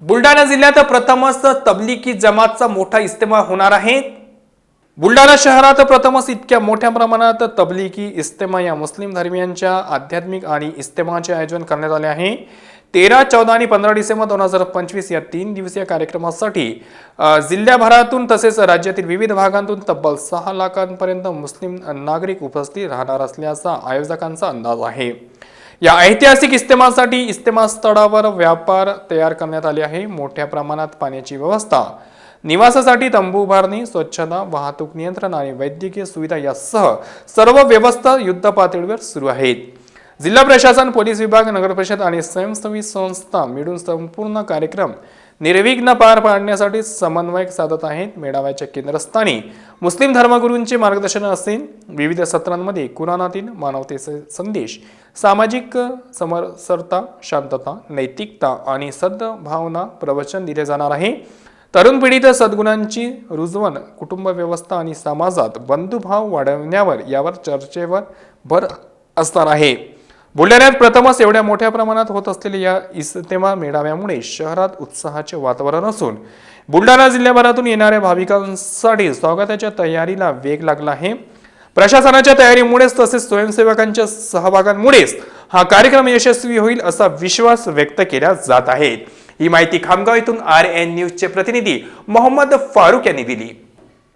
बुलढाणा जिल्ह्यात प्रथमच तबलिगी जमातचा मोठा इज्तिमा होणार आहे। बुलढाणा शहरात प्रथमच इतक्या मोठ्या प्रमाणात तबलिगी इज्तिमा या मुस्लिम धर्मियांच्या आध्यात्मिक आणि इज्तिमाचे आयोजन करण्यात आले आहे। 13, 14 आणि 15 डिसेंबर 2025 या 3 दिवसीय कार्यक्रमासाठी जिल्ह्याभरातून तसेच राज्यातील विविध भागांतून तब्बल 6 लाखांपर्यंत मुस्लिम नागरिक उपस्थित राहणार असल्याचा आयोजकांचा अंदाज आहे। या ऐतिहासिक इज्तिमासाठी इज्तिमा स्थळावर व्यापार तयार करण्यात आले आहे। मोठ्या प्रमाणात पाण्याची व्यवस्था, निवासासाठी तंबू उभारणी, स्वच्छता, वाहतूक नियंत्रण आणि वैद्यकीय सुविधा यासह सर्व व्यवस्था युद्धपातळीवर सुरू आहेत। जिल्हा प्रशासन, पोलीस विभाग, नगर परिषद आणि स्वयंसेवी संस्था मिळून संपूर्ण कार्यक्रम निर्विघ्न पार पाडण्यासाठी समन्वय साधत आहेत। मेळाव्याच्या केंद्रस्थानी मुस्लिम धर्मगुरूंचे मार्गदर्शन असेल। विविध सत्रांमध्ये कुराणातील मानवतेचे संदेश, सामाजिक समरसता, शांतता, नैतिकता आणि सद्भावना प्रवचन दिले जाणार आहे। तरुण पिढीत सद्गुणांची रुजवण, कुटुंब व्यवस्था आणि समाजात बंधुभाव वाढवण्यावर यावर चर्चेवर भर असणार आहे। बुलढाण्यात प्रथमच एवढ्या मोठ्या प्रमाणात होत असलेल्या या इज्तिमा मेळाव्यामुळे शहरात उत्साहाचे वातावरण असून बुलढाणा जिल्ह्याभरातून येणाऱ्या भाविकांसाठी स्वागताच्या तयारीला वेग लागला आहे। प्रशासनाच्या तयारीमुळेच तसेच स्वयंसेवकांच्या सहभागामुळेच हा कार्यक्रम यशस्वी होईल असा विश्वास व्यक्त केला जात आहे। ही माहिती खामगाव येथून RN न्यूजचे प्रतिनिधी मोहम्मद फारूक यांनी दिली।